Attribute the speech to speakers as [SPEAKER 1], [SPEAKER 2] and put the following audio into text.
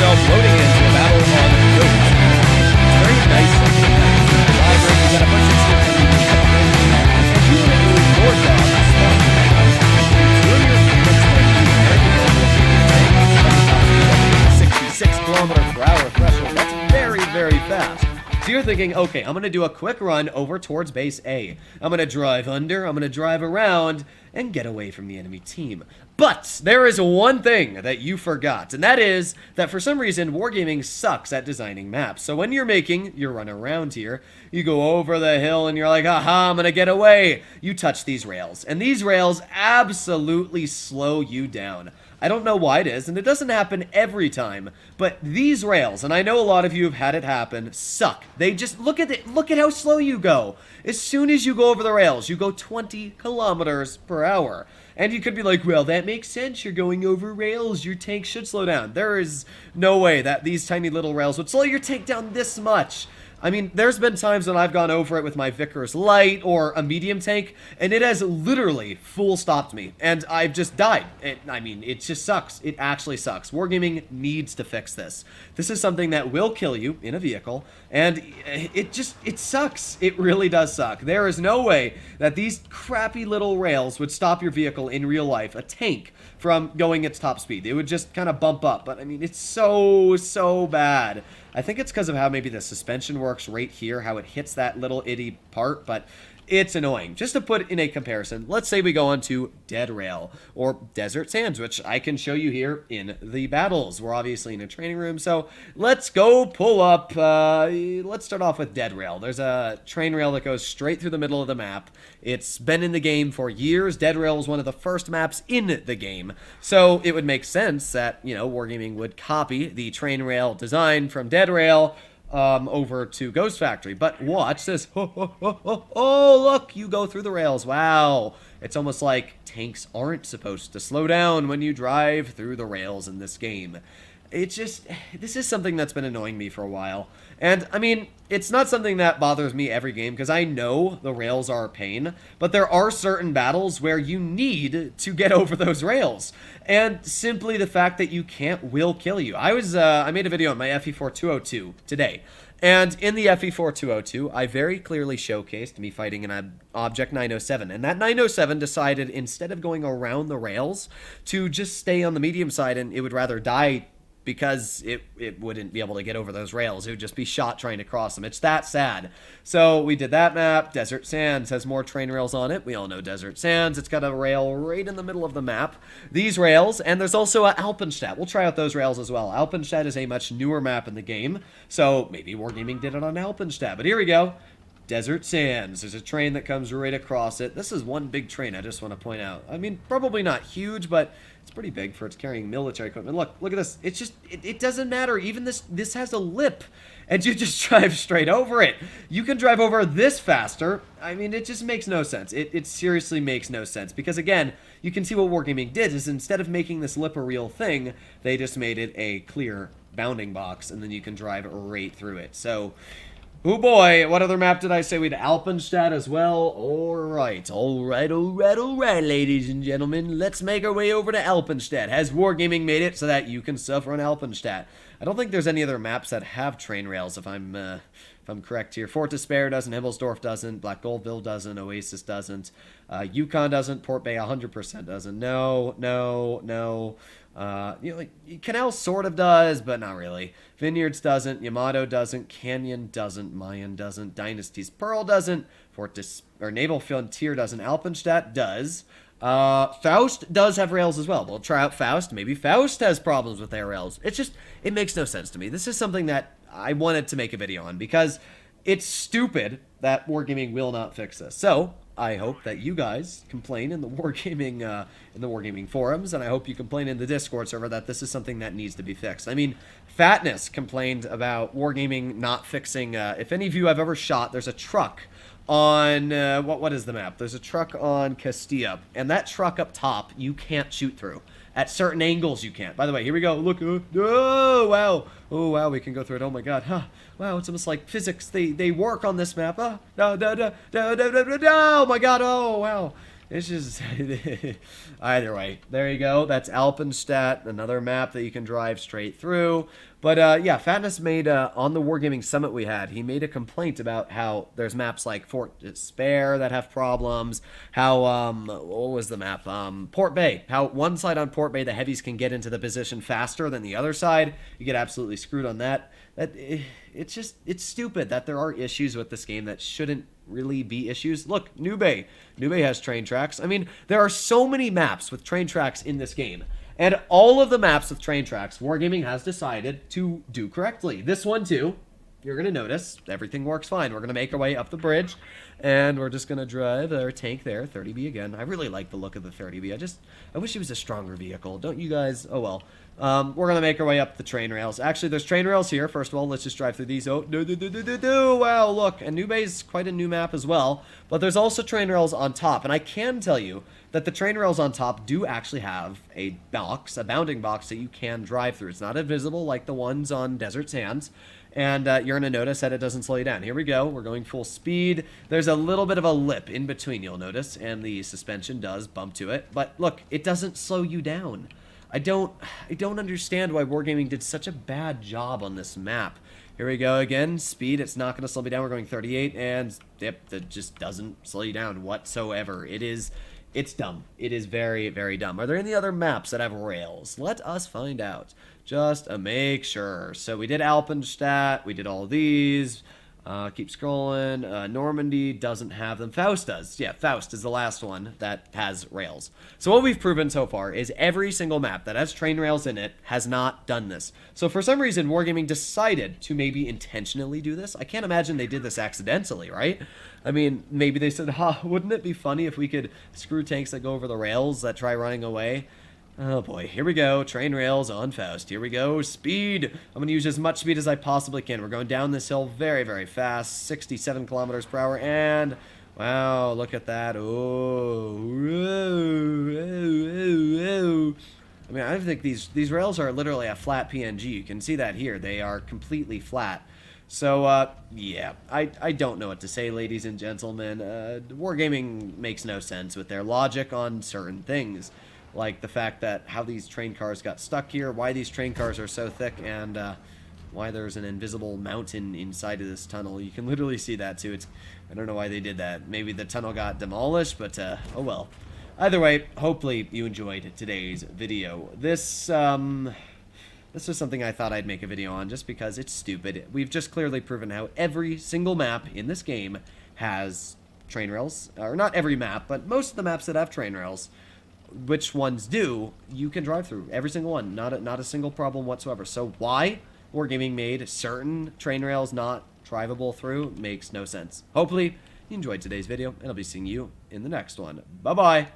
[SPEAKER 1] yourself loading into a battle on Ghost. It's very nice looking. The library, you got a bunch of stuff that you can upgrade. And you want to do your job as smart as you can. Turn your units like the American normal tank at the top speed of 66 km/h threshold. That's very, very fast. So you're thinking, okay, I'm going to do a quick run over towards base A. I'm going to drive under, I'm going to drive around, and get away from the enemy team. But there is one thing that you forgot, and that is that for some reason, Wargaming sucks at designing maps. So when you're making your run around here, you go over the hill and you're like, aha, I'm going to get away. You touch these rails, and these rails absolutely slow you down. I don't know why it is, and it doesn't happen every time, but these rails, and I know a lot of you have had it happen, suck. They just, look at it, look at how slow you go. As soon as you go over the rails, you go 20 km/h. And you could be like, well, that makes sense. You're going over rails. Your tank should slow down. There is no way that these tiny little rails would slow your tank down this much. I mean, there's been times when I've gone over it with my Vickers Light or a medium tank, and it has literally full stopped me, and I've just died. I mean, it just sucks. It actually sucks. Wargaming needs to fix this. This is something that will kill you in a vehicle, and it sucks. It really does suck. There is no way that these crappy little rails would stop your vehicle in real life, a tank, from going its top speed. It would just kind of bump up, but I mean, it's so bad. I think it's because of how maybe the suspension works right here, how it hits that little itty part, but it's annoying. Just to put in a comparison, let's say we go on to Dead Rail or Desert Sands, which I can show you here in the battles. We're obviously in a training room, so let's go pull up. Let's start off with Dead Rail. There's a train rail that goes straight through the middle of the map. It's been in the game for years. Dead Rail was one of the first maps in the game, so it would make sense that, you know, Wargaming would copy the train rail design from Dead Rail over to Ghost Factory. But watch this. Oh, look, you go through the rails. Wow. It's almost like tanks aren't supposed to slow down when you drive through the rails in this game. It's just, this is something that's been annoying me for a while. And, I mean, it's not something that bothers me every game, because I know the rails are a pain, but there are certain battles where you need to get over those rails. And simply the fact that you can't will kill you. I made a video on my FE4-202 today. And in the FE4-202, I very clearly showcased me fighting an Object 907. And that 907 decided, instead of going around the rails, to just stay on the medium side, and it would rather die because it wouldn't be able to get over those rails. It would just be shot trying to cross them. It's that sad. So we did that map. Desert Sands has more train rails on it. We all know Desert Sands. It's got a rail right in the middle of the map. These rails, and there's also Alpenstadt. We'll try out those rails as well. Alpenstadt is a much newer map in the game, so maybe Wargaming did it on Alpenstadt. But here we go. Desert Sands. There's a train that comes right across it. This is one big train, I just want to point out. I mean, probably not huge, but it's pretty big for it's carrying military equipment. Look at this. It's just, it doesn't matter. Even this has a lip, and you just drive straight over it. You can drive over this faster. I mean, it just makes no sense. It seriously makes no sense, because again, you can see what Wargaming did is, instead of making this lip a real thing, they just made it a clear bounding box, and then you can drive right through it. So, oh boy, what other map did I say? We had Alpenstadt as well. Alright, ladies and gentlemen. Let's make our way over to Alpenstadt. Has Wargaming made it so that you can suffer on Alpenstadt? I don't think there's any other maps that have train rails, if I'm correct here. Fort Despair doesn't, Himmelsdorf doesn't, Black Goldville doesn't, Oasis doesn't, Yukon doesn't, Port Bay 100% doesn't. No. You know, like, Canal sort of does, but not really. Vineyards doesn't, Yamato doesn't, Canyon doesn't, Mayan doesn't, Dynasty's Pearl doesn't, Naval Frontier doesn't, Alpenstadt does. Faust does have rails as well. We'll try out Faust. Maybe Faust has problems with their rails. It's just, it makes no sense to me. This is something that I wanted to make a video on, because it's stupid that Wargaming will not fix this. So I hope that you guys complain in the Wargaming forums, and I hope you complain in the Discord server that this is something that needs to be fixed. I mean, Fatness complained about Wargaming not fixing. If any of you have ever shot, there's a truck on what is the map? There's a truck on Castilla, and that truck up top you can't shoot through. At certain angles you can't. By the way, here we go. Look. Oh wow, we can go through it. Oh my god. Wow, it's almost like physics. They work on this map. Oh my god. Oh wow. It's just either way. There you go. That's Alpenstadt, another map that you can drive straight through. But yeah, Fatness made on the Wargaming Summit we had. He made a complaint about how there's maps like Fort Despair that have problems. How what was the map? Port Bay. How one side on Port Bay the heavies can get into the position faster than the other side. You get absolutely screwed on that. It's stupid that there are issues with this game that shouldn't really be issues. Look, New Bay. New Bay has train tracks. I mean, there are so many maps with train tracks in this game. And all of the maps with train tracks, Wargaming has decided to do correctly. This one, too. You're going to notice everything works fine. We're going to make our way up the bridge, and we're just going to drive our tank there, 30B again. I really like the look of the 30B. I wish it was a stronger vehicle. Don't you guys? Oh, well. We're going to make our way up the train rails. Actually, there's train rails here. First of all, let's just drive through these. Oh, no. Wow, look. And New Bay's quite a new map as well. But there's also train rails on top. And I can tell you that the train rails on top do actually have a box, a bounding box that you can drive through. It's not invisible like the ones on Desert Sands. And you're going to notice that it doesn't slow you down. Here we go. We're going full speed. There's a little bit of a lip in between, you'll notice. And the suspension does bump to it. But look, it doesn't slow you down. I don't understand why Wargaming did such a bad job on this map. Here we go again. Speed, it's not going to slow me down. We're going 38, and yep, that just doesn't slow you down whatsoever. It's dumb. It is very, very dumb. Are there any other maps that have rails? Let us find out. Just to make sure. So we did Alpenstadt. We did all these. Keep scrolling. Normandy doesn't have them. Faust does. Yeah, Faust is the last one that has rails. So what we've proven so far is every single map that has train rails in it has not done this. So for some reason, Wargaming decided to maybe intentionally do this. I can't imagine they did this accidentally, right? I mean, maybe they said, wouldn't it be funny if we could screw tanks that go over the rails that try running away? Oh boy, here we go. Train rails on Faust. Here we go. Speed. I'm going to use as much speed as I possibly can. We're going down this hill very, very fast. 67 kilometers per hour. And wow, look at that. Oh. I mean, I think these rails are literally a flat PNG. You can see that here. They are completely flat. So, yeah, I don't know what to say, ladies and gentlemen. Wargaming makes no sense with their logic on certain things. Like the fact that how these train cars got stuck here, why these train cars are so thick, and why there's an invisible mountain inside of this tunnel. You can literally see that too. I don't know why they did that. Maybe the tunnel got demolished, but oh well. Either way, hopefully you enjoyed today's video. This was something I thought I'd make a video on just because it's stupid. We've just clearly proven how every single map in this game has train rails. Or not every map, but most of the maps that have train rails. Which ones do, you can drive through. Every single one. Not a single problem whatsoever. So why Wargaming made certain train rails not drivable through makes no sense. Hopefully you enjoyed today's video, and I'll be seeing you in the next one. Bye-bye.